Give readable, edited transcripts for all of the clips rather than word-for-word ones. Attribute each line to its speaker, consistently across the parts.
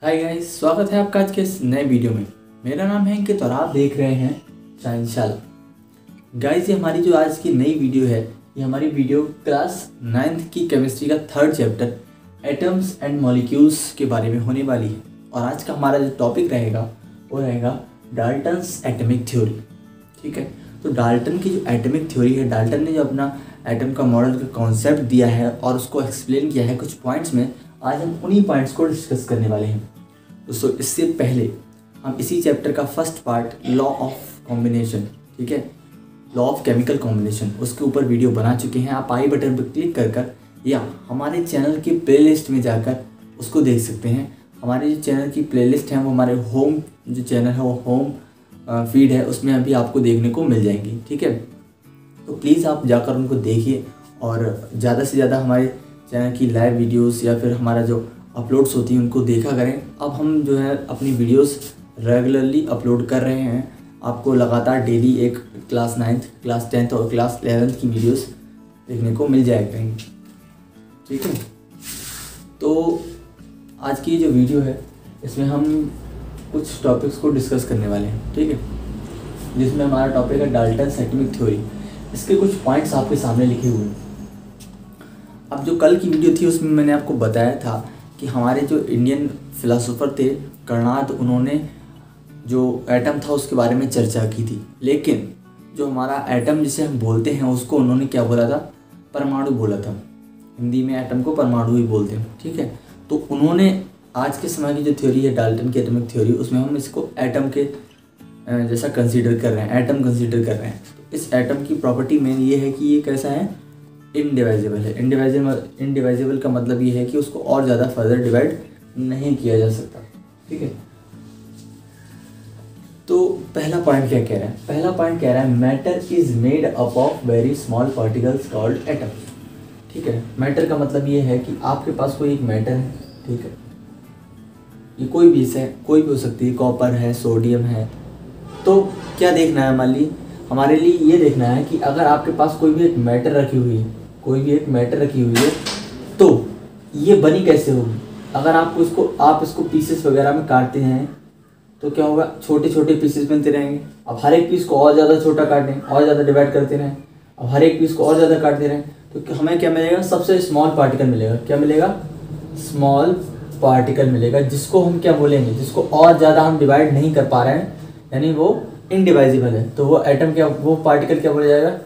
Speaker 1: Hi guys, स्वागत है आपका आज के इस नए वीडियो में। मेरा नाम है अंकित और आप देख रहे हैं चाइनशाला। गाइस, ये हमारी जो आज की नई वीडियो है, ये हमारी वीडियो क्लास 9th की केमिस्ट्री का third chapter atoms and molecules के बारे में होने वाली है। और आज का हमारा जो टॉपिक रहेगा वो रहेगा डाल्टन्स एटॉमिक थ्योरी। ठीक है, तो डाल्टन की जो एटॉमिक थ्योरी है, डाल्टन ने जो अपना एटम का मॉडल का कॉन्सेप्ट दिया है और उसको एक्सप्लेन किया है कुछ पॉइंट्स में, आज हम उन्हीं पॉइंट्स को डिस्कस करने वाले हैं। दोस्तों, इससे पहले हम इसी चैप्टर का first part law of combination, ठीक है, लॉ ऑफ केमिकल कॉम्बिनेशन, उसके ऊपर वीडियो बना चुके हैं। आप आई बटन पर क्लिक कर या हमारे चैनल की प्लेलिस्ट में जाकर उसको देख सकते हैं। हमारे जो चैनल की प्लेलिस्ट है वो हमारे होम जो चैनल है वो होम फीड है, उसमें अभी आपको देखने को मिल जाएंगी। ठीक है, तो प्लीज़ आप जाकर उनको देखिए और ज़्यादा से ज़्यादा हमारे चैनल की लाइव वीडियोस या फिर हमारा जो अपलोड्स होती हैं उनको देखा करें। अब हम जो है अपनी वीडियोस रेगुलरली अपलोड कर रहे हैं, आपको लगातार डेली एक क्लास 9th, क्लास 10th और क्लास 11th की वीडियोस देखने को मिल जाया करेंगी। ठीक है, तो आज की जो वीडियो है इसमें हम कुछ टॉपिक्स को डिस्कस करने वाले हैं। ठीक है, जिसमें हमारा टॉपिक है डाल्टन्स एटॉमिक थ्योरी। इसके कुछ पॉइंट्स आपके सामने लिखे हुए हैं। अब जो कल की वीडियो थी उसमें मैंने आपको बताया था कि हमारे जो इंडियन फिलोसोफर थे कर्नाड, उन्होंने जो एटम था उसके बारे में चर्चा की थी। लेकिन जो हमारा एटम जिसे हम बोलते हैं उसको उन्होंने क्या बोला था? परमाणु बोला था। हिंदी में एटम को परमाणु ही बोलते हैं। ठीक है, तो उन्होंने आज के समय की जो थ्योरी है डाल्टन की एटॉमिक थ्योरी, उसमें हम इसको एटम के जैसा कंसीडर कर रहे हैं, एटम कंसीडर कर रहे हैं। तो इस एटम की प्रॉपर्टी मेन ये है कि ये कैसा है? इनडिवाइजेबल है। इनडिवाइजेबल का मतलब ये है कि उसको और ज़्यादा फर्दर डिवाइड नहीं किया जा सकता। ठीक है, तो पहला पॉइंट क्या कह रहा है? पहला पॉइंट कह रहा है matter is made up of very small particles called atom. ठीक है, मैटर का मतलब ये है कि आपके पास कोई एक मैटर है। ठीक है, ये कोई भी है, कोई भी हो सकती है, कॉपर है, सोडियम है। तो क्या देखना है? मान लीजिए हमारे लिए ये देखना है कि अगर आपके पास कोई भी एक मैटर रखी हुई है, कोई भी एक मैटर रखी हुई है, तो ये बनी कैसे होगी? अगर आप इसको पीसेस वगैरह में काटते हैं तो क्या होगा? छोटे छोटे पीसेस बनते रहेंगे। अब हर एक पीस को और ज़्यादा छोटा काटें, और ज़्यादा डिवाइड करते रहें, अब हर एक पीस को और ज़्यादा काटते रहें, तो हमें क्या मिलेगा? सबसे स्मॉल पार्टिकल मिलेगा। क्या मिलेगा? स्मॉल पार्टिकल मिलेगा, जिसको हम क्या बोलेंगे? जिसको और ज़्यादा हम डिवाइड नहीं कर पा रहे हैं, यानी वो इनडिवाइजिबल है, तो वो एटम क्या, वो पार्टिकल क्या बोला जाएगा?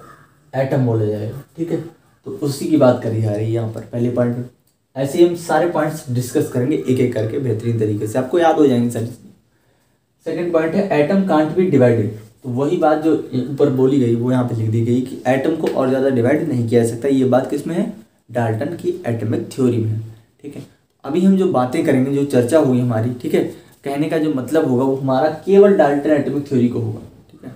Speaker 1: एटम बोला जाएगा। ठीक है, तो उसी की बात करी जा रही है यहाँ पर पहले पॉइंट में। ऐसे ही हम सारे पॉइंट्स डिस्कस करेंगे एक एक करके बेहतरीन तरीके से, आपको याद हो जाएंगे सारी। सेकंड पॉइंट है एटम कांट बी डिवाइडेड। तो वही बात जो ऊपर बोली गई वो यहाँ पे लिख दी गई कि एटम को और ज़्यादा डिवाइड नहीं किया जा सकता। ये बात किसमें है? डाल्टन की एटॉमिक थ्योरी में है। ठीक है, अभी हम जो बातें करेंगे, जो चर्चा हुई हमारी, ठीक है, कहने का जो मतलब होगा वो हमारा केवल डाल्टन एटॉमिक थ्योरी को होगा। ठीक है,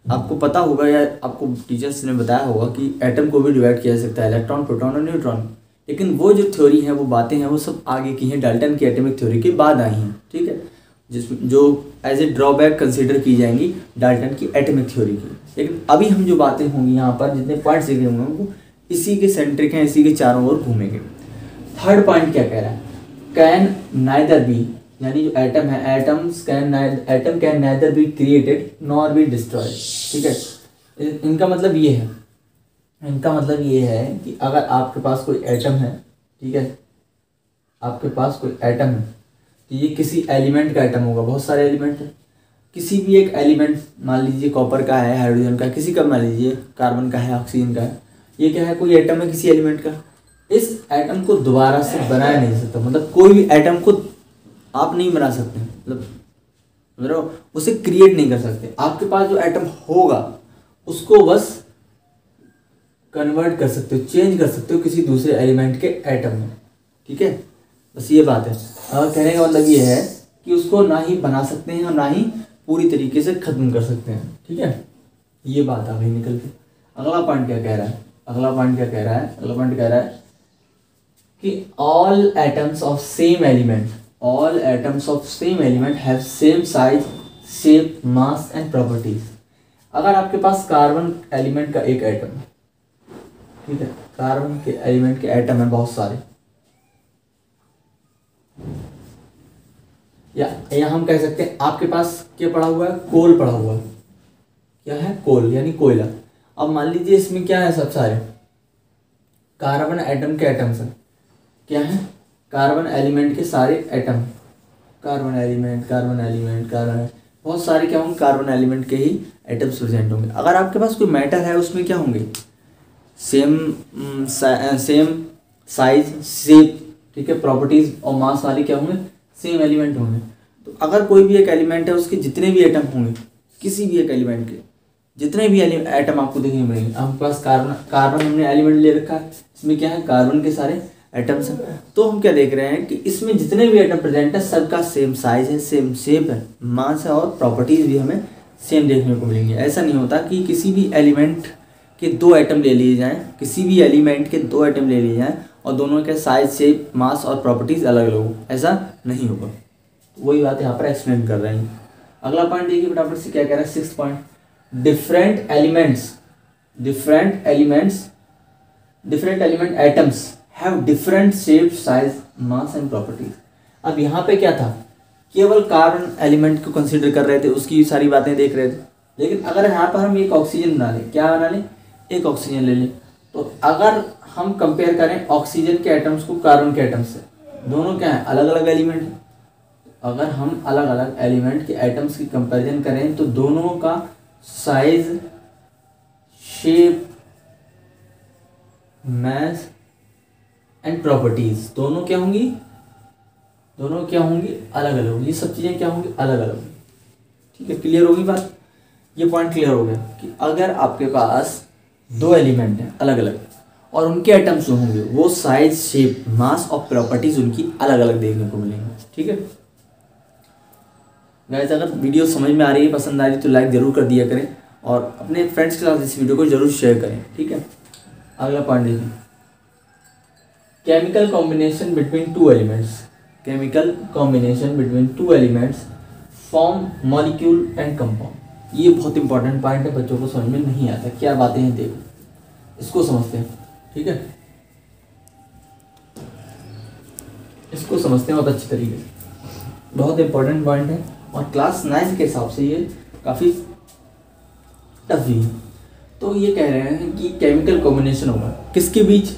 Speaker 1: आपको पता होगा या आपको टीचर्स ने बताया होगा कि एटम को भी डिवाइड किया जा सकता है, इलेक्ट्रॉन, प्रोटॉन और न्यूट्रॉन। लेकिन वो जो थ्योरी है, वो बातें हैं, वो सब आगे की हैं, डाल्टन की एटॉमिक थ्योरी के बाद आई हैं। ठीक है, जो एज ए ड्रॉबैक कंसीडर की जाएंगी डाल्टन की एटॉमिक थ्योरी की। लेकिन अभी हम जो बातें होंगी यहाँ पर, जितने पॉइंट्स लिखे होंगे वो इसी के सेंट्रिक हैं, इसी के चारों ओर घूमेंगे। थर्ड पॉइंट क्या कह रहा है? कैन नाइदर बी, यानी जो एटम है, atom can neither be created nor be destroyed. ठीक है, इनका मतलब ये है, कि अगर आपके पास कोई एटम है, ठीक है, आपके पास कोई एटम है, तो ये किसी एलिमेंट का एटम होगा। बहुत सारे एलिमेंट हैं, किसी भी एक एलिमेंट, मान लीजिए कॉपर का है, हाइड्रोजन का, किसी का मान लीजिए कार्बन का है, ऑक्सीजन का है, ये क्या है? कोई एटम है किसी एलिमेंट का। इस एटम को दोबारा से बनाया नहीं सकता, मतलब कोई भी एटम को आप नहीं बना सकते, मतलब उसे क्रिएट नहीं कर सकते। आपके पास जो एटम होगा उसको बस कन्वर्ट कर सकते हो, चेंज कर सकते हो किसी दूसरे एलिमेंट के एटम में। ठीक है, बस ये बात है। कहने का मतलब ये है कि उसको ना ही बना सकते हैं और ना ही पूरी तरीके से खत्म कर सकते हैं। ठीक है, ये बात आ गई निकल के। अगला पॉइंट क्या कह रहा है? अगला पॉइंट कह रहा है कि all atoms of same element have same size, shape, mass and properties. अगर आपके पास कार्बन एलिमेंट का एक एटम है, ठीक है, कार्बन के एलिमेंट के एटम है बहुत सारे, या हम कह सकते हैं आपके पास क्या पड़ा हुआ है, कोल पड़ा हुआ है। क्या है, कोल यानी कोयला। अब मान लीजिए इसमें क्या है, सब सारे कार्बन एटम के एटम्स हैं। क्या है, कार्बन एलिमेंट के सारे एटम, कार्बन एलिमेंट बहुत सारे क्या होंगे, कार्बन एलिमेंट के ही एटम्स प्रेजेंट होंगे। अगर आपके पास कोई मैटर है उसमें क्या होंगे, सेम साइज शेप, ठीक है, प्रॉपर्टीज और मास वाले क्या होंगे, सेम एलिमेंट होंगे। तो अगर कोई भी एक एलिमेंट है उसके जितने भी एटम होंगे, किसी भी एक एलिमेंट के जितने भी एटम आपको देखने मिलेंगे, आपके पास कार्बन हमने एलिमेंट ले रखा है, इसमें क्या है, कार्बन के सारे एटम्स हैं। तो हम क्या देख रहे हैं कि इसमें जितने भी एटम प्रेजेंट है सबका सेम साइज है, सेम शेप है, मास है और प्रॉपर्टीज भी हमें सेम देखने को मिलेंगी। ऐसा नहीं होता कि किसी भी एलिमेंट के दो एटम ले लिए जाएं, किसी भी एलिमेंट के दो एटम ले लिए जाएं और दोनों के साइज शेप मास और प्रॉपर्टीज अलग अलग हो, ऐसा नहीं होगा। वही बात यहाँ पर एक्सप्लेन कर रहे हैं। अगला पॉइंट देखिए फटाफट से क्या कह रहा है, 6th point, different element atoms have different shape size mass and properties. अब यहाँ पे क्या था, केवल कार्बन एलिमेंट को कंसीडर कर रहे थे, उसकी सारी बातें देख रहे थे। लेकिन अगर यहाँ पर हम एक ऑक्सीजन बना लें, क्या बना लें, एक ऑक्सीजन ले लें, तो अगर हम कंपेयर करें ऑक्सीजन के एटम्स को कार्बन के एटम्स से, दोनों क्या है, अलग अलग एलिमेंट है। अगर हम अलग अलग एलिमेंट के एटम्स की कंपैरिजन करें तो दोनों का size, shape, mass and properties दोनों क्या होंगी, अलग अलग होंगी। ये सब चीज़ें क्या होंगी, अलग अलग होंगी। ठीक है, क्लियर होगी बात, ये पॉइंट क्लियर हो गया कि अगर आपके पास दो एलिमेंट हैं अलग अलग और उनके एटम्स जो होंगे वो साइज, शेप, मास और प्रॉपर्टीज उनकी अलग अलग देखने को मिलेंगी। ठीक है गाइस, अगर वीडियो समझ में आ रही है, पसंद आ रही है तो लाइक ज़रूर कर दिया करें और अपने फ्रेंड्स के साथ इस वीडियो को ज़रूर शेयर करें। ठीक है, अगला पॉइंट देखिए, chemical combination between two elements form molecule and compound. ये बहुत इंपॉर्टेंट पॉइंट है, बच्चों को समझ में नहीं आता क्या बातें हैं, देखो इसको समझते हैं। ठीक है, इसको समझते हैं बहुत अच्छी तरीके से, बहुत इंपॉर्टेंट पॉइंट है और क्लास 9 के हिसाब से ये काफ़ी टफ भी है। तो ये कह रहे हैं कि केमिकल कॉम्बिनेशन होगा किसके बीच,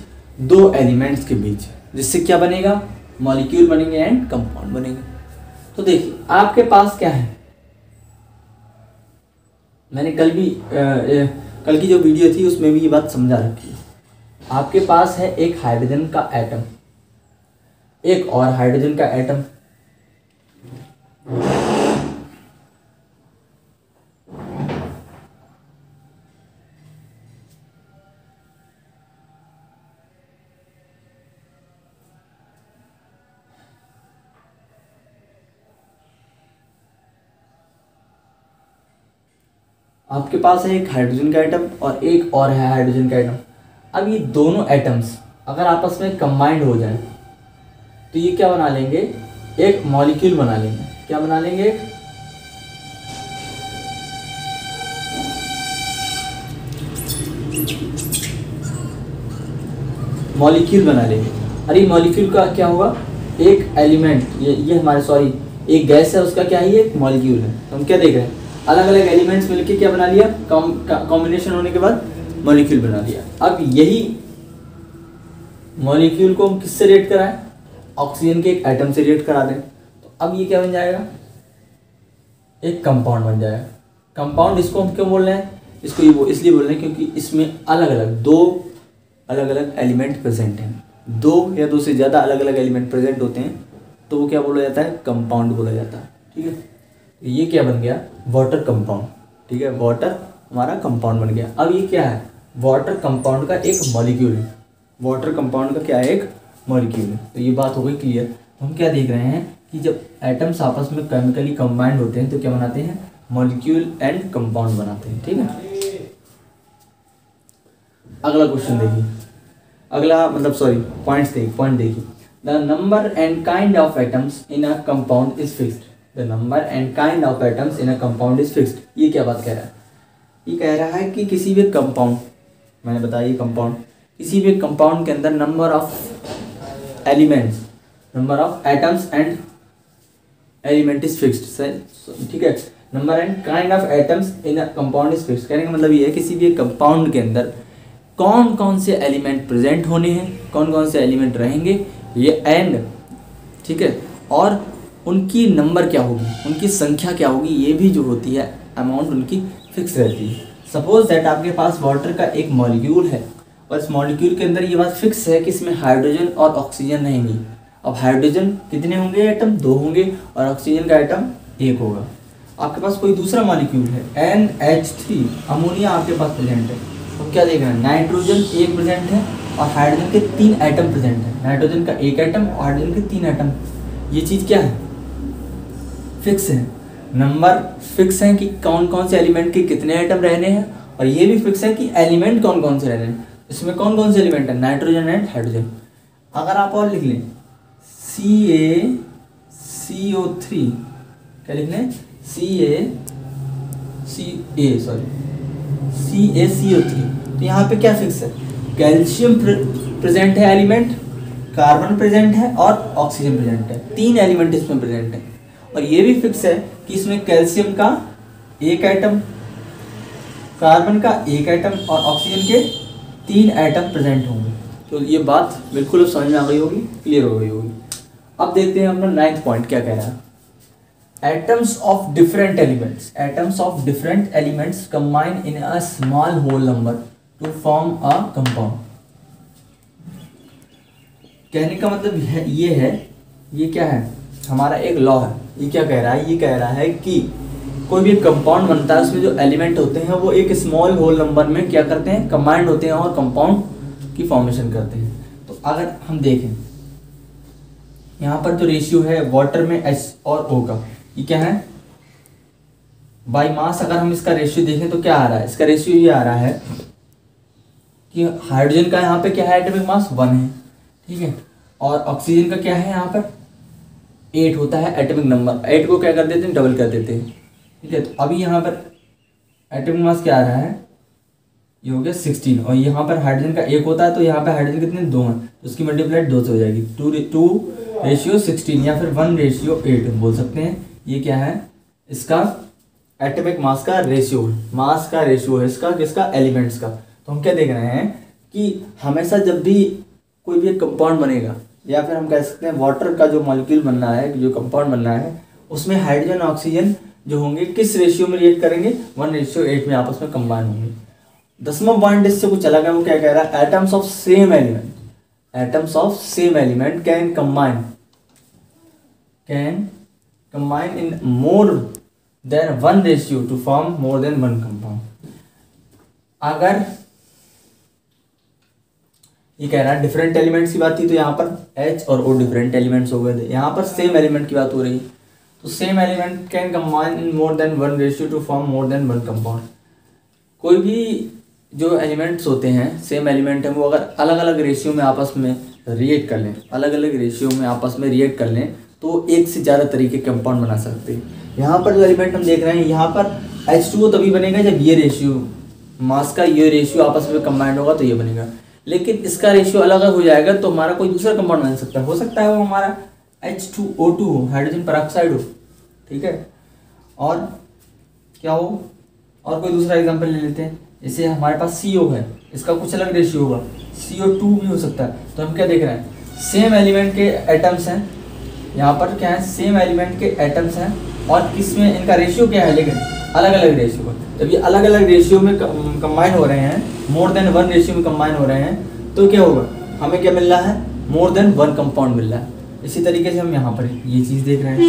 Speaker 1: दो एलिमेंट्स के बीच, जिससे क्या बनेगा, मॉलिक्यूल बनेंगे एंड कंपाउंड बनेंगे। तो देखिए आपके पास क्या है, मैंने कल की जो वीडियो थी उसमें भी ये बात समझा रखी है। आपके पास है एक हाइड्रोजन का एटम, एक और हाइड्रोजन का एटम, आपके पास है एक हाइड्रोजन का एटम और एक और है हाइड्रोजन का एटम। अब ये दोनों एटम्स अगर आपस में कंबाइंड हो जाए तो ये क्या बना लेंगे, एक मॉलिक्यूल बना लेंगे। क्या बना लेंगे, एक मॉलिक्यूल बना लेंगे। अरे मॉलिक्यूल का क्या होगा, एक एलिमेंट, ये हमारे एक गैस है, उसका क्या है, ये एक मॉलिक्यूल है। तो हम क्या देख रहे हैं, अलग अलग एलिमेंट्स मिलके क्या बना लिया, कॉम्बिनेशन होने के बाद मॉलिक्यूल बना लिया। अब यही मॉलिक्यूल को हम किससे रिएक्ट कराएं, ऑक्सीजन के एक एटम से रिएक्ट करा दें, तो अब ये क्या बन जाएगा, एक कंपाउंड बन जाएगा। कंपाउंड इसको हम क्यों बोल रहे हैं, इसको ये इसलिए बोल रहे हैं क्योंकि इसमें दो अलग अलग एलिमेंट प्रेजेंट हैं, दो या दो से ज़्यादा अलग अलग एलिमेंट प्रेजेंट होते हैं, तो वो क्या बोला जाता है, कंपाउंड बोला जाता है। ठीक है, ये क्या बन गया, वाटर कंपाउंड। ठीक है, वाटर हमारा कंपाउंड बन गया। अब ये क्या है, वाटर कंपाउंड का एक मॉलिक्यूल है, वाटर कंपाउंड का क्या है, एक मॉलिक्यूल है। तो ये बात हो गई क्लियर। हम क्या देख रहे हैं कि जब एटम्स आपस में केमिकली कंबाइंड होते हैं तो क्या बनाते हैं, मॉलिक्यूल एंड कंपाउंड बनाते हैं। ठीक है, अगला क्वेश्चन देखिए, पॉइंट देखिए, the number and kind of atoms in a compound is fixed. The number and kind of atoms in a compound is fixed. ये क्या बात कह रहा है, ये कह रहा है कि किसी भी कंपाउंड, मैंने बताया ये कंपाउंड, किसी भी कंपाउंड के अंदर number of elements, number of atoms and element is fixed, ठीक है। Number N, kind of atoms in a compound is fixed. कहने का मतलब ये है किसी भी कंपाउंड के अंदर कौन कौन से एलिमेंट प्रेजेंट होने हैं, कौन कौन से एलिमेंट रहेंगे, ये एंड, ठीक है, और उनकी नंबर क्या होगी, उनकी संख्या क्या होगी, ये भी जो होती है अमाउंट उनकी फिक्स रहती है। सपोज दैट आपके पास वाटर का एक मॉलिक्यूल है और इस मॉलिक्यूल के अंदर ये बात फिक्स है कि इसमें हाइड्रोजन और ऑक्सीजन रहेंगी। अब हाइड्रोजन कितने होंगे एटम, 2 होंगे, और ऑक्सीजन का एटम 1 होगा। आपके पास कोई दूसरा मॉलिक्यूल है NH3, अमोनिया आपके पास प्रेजेंट है, तो क्या देख रहे हैं, नाइट्रोजन 1 प्रेजेंट है और हाइड्रोजन के 3 एटम प्रेजेंट है। नाइट्रोजन का 1 एटम और हाइड्रोजन के 3 एटम। ये चीज़ क्या है, फिक्स है। नंबर फिक्स है कि कौन कौन से एलिमेंट के कितने एटम रहने हैं, और ये भी फिक्स है कि एलिमेंट कौन कौन से रहने हैं। इसमें कौन कौन से एलिमेंट है, नाइट्रोजन एंड हाइड्रोजन। अगर आप और लिख लें CaCO3, क्या लिख लें, CaCO3, तो यहाँ पे क्या फिक्स है, कैल्शियम प्रेजेंट है एलिमेंट, कार्बन प्रेजेंट है और ऑक्सीजन प्रेजेंट है, 3 एलिमेंट इसमें प्रेजेंट है। और ये भी फिक्स है कि इसमें कैल्शियम का 1 एटम, कार्बन का 1 एटम और ऑक्सीजन के 3 एटम प्रेजेंट होंगे। तो ये बात बिल्कुल अब समझ में आ गई होगी, क्लियर हो गई होगी। अब देखते हैं अपना 9th पॉइंट क्या कह रहा है। Atoms of different elements combine in a small whole number to form a compound. कहने का मतलब ये है, ये क्या है, हमारा एक लॉ है। ये क्या कह रहा है, ये कह रहा है कि कोई भी कंपाउंड बनता है उसमें जो एलिमेंट होते हैं वो एक स्मॉल होल नंबर में क्या करते हैं, कंबाइंड होते हैं और कंपाउंड की फॉर्मेशन करते हैं। तो अगर हम देखें यहाँ पर जो रेशियो है वाटर में H और O का, ये क्या है, बाई मास। अगर हम इसका रेशियो देखें तो क्या आ रहा है, इसका रेशियो ये आ रहा है कि हाइड्रोजन का यहाँ पे क्या है, एटॉमिक मास 1 है, ठीक है, और ऑक्सीजन का क्या है यहाँ पर 8 होता है एटॉमिक नंबर। 8 को क्या कर देते हैं, डबल कर देते हैं, ठीक है। तो अभी यहाँ पर एटॉमिक मास क्या आ रहा है, ये हो गया 16, और यहाँ पर हाइड्रोजन का 1 होता है, तो यहाँ पर हाइड्रोजन कितने 2 हैं, तो उसकी मल्टीप्लाइड 2 से हो जाएगी, 2:16 या फिर 1:8 बोल सकते हैं। ये क्या है, इसका एटॉमिक मास का रेशियो है, मास का रेशियो है इसका, किसका, एलिमेंट्स का। तो हम क्या देख रहे हैं कि हमेशा जब भी कोई भी एक कंपाउंड बनेगा, या फिर हम कह सकते हैं वाटर का जो मॉलिक्यूल बनना है, जो कंपाउंड बनना है, उसमें हाइड्रोजन ऑक्सीजन जो होंगे किस रेशियो में रिएक्ट करेंगे, 1:8 में आपस में कंबाइन होंगे। 10वां पॉइंट इससे कुछ अलग है, वो क्या कह रहा है, atoms of same element can combine in more than 1 ratio two form more than 1 compound. अगर ये कह रहा है डिफरेंट एलिमेंट्स की बात थी, तो यहाँ पर H और O डिफरेंट एलिमेंट्स हो गए थे, यहाँ पर सेम एलिमेंट की बात हो रही है, तो same element can combine in more than 1 ratio two form more than 1 compound. कोई भी जो एलिमेंट्स होते हैं, सेम एलिमेंट है, वो अगर अलग अलग रेशियो में आपस में रिएक्ट कर लें, तो एक से ज़्यादा तरीके के कंपाउंड बना सकते हैं। यहाँ पर जो एलिमेंट हम देख रहे हैं, यहाँ पर H2O तभी बनेगा जब ये रेशियो, मास का ये रेशियो आपस में कंबाइंड होगा तो ये बनेगा। लेकिन इसका रेशियो अलग अलग हो जाएगा तो हमारा कोई दूसरा कंपाउंड बन सकता है, हो सकता है वो हमारा H2O2 हो, हाइड्रोजन पेरोक्साइड हो, ठीक है, और क्या हो, और कोई दूसरा एग्जांपल ले लेते हैं, जैसे हमारे पास CO है, इसका कुछ अलग रेशियो होगा, CO2 भी हो सकता है। तो हम क्या देख रहे हैं, सेम एलिमेंट के एटम्स हैं, यहाँ पर क्या है, सेम एलिमेंट के एटम्स हैं, और किसमें इनका रेशियो क्या है, लेकिन अलग अलग रेशियो है। जब ये अलग अलग रेशियो में कंबाइन हो रहे हैं, मोर देन 1 रेशियो में कंबाइन हो रहे हैं, तो क्या होगा, हमें क्या मिल रहा है, मोर देन 1 कंपाउंड मिल रहा है। इसी तरीके से हम यहाँ पर ये चीज़ देख रहे हैं,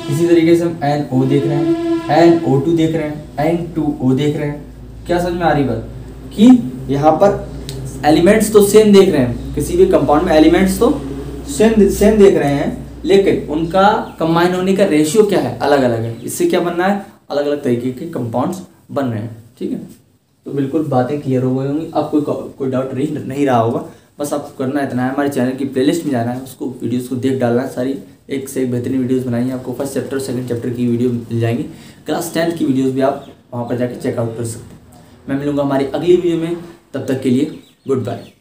Speaker 1: इसी तरीके से हम NO देख रहे हैं, NO2 देख रहे हैं, N2O देख रहे हैं। क्या समझ में आ रही बात, कि यहाँ पर एलिमेंट्स तो सेम देख रहे हैं, किसी भी कंपाउंड में एलिमेंट्स तो सेम देख रहे हैं, लेकिन उनका कंबाइन होने का रेशियो क्या है, अलग अलग है। इससे क्या बनना है, अलग अलग तरीके के कंपाउंड्स बन रहे हैं, ठीक है। तो बिल्कुल बातें क्लियर हो गई होंगी, अब कोई डाउट नहीं रहा होगा। बस आपको करना इतना है, हमारे चैनल की प्लेलिस्ट में जाना है, उसको वीडियोस को देख डालना है, सारी एक से एक बेहतरीन वीडियोस बनाई हैं। आपको फर्स्ट चैप्टर सेकंड चैप्टर की वीडियो मिल जाएंगी, क्लास 10th की वीडियोस भी आप वहाँ पर जाके चेकआउट कर सकते हैं। मैं मिलूंगा हमारी अगली वीडियो में, तब तक के लिए गुड बाय।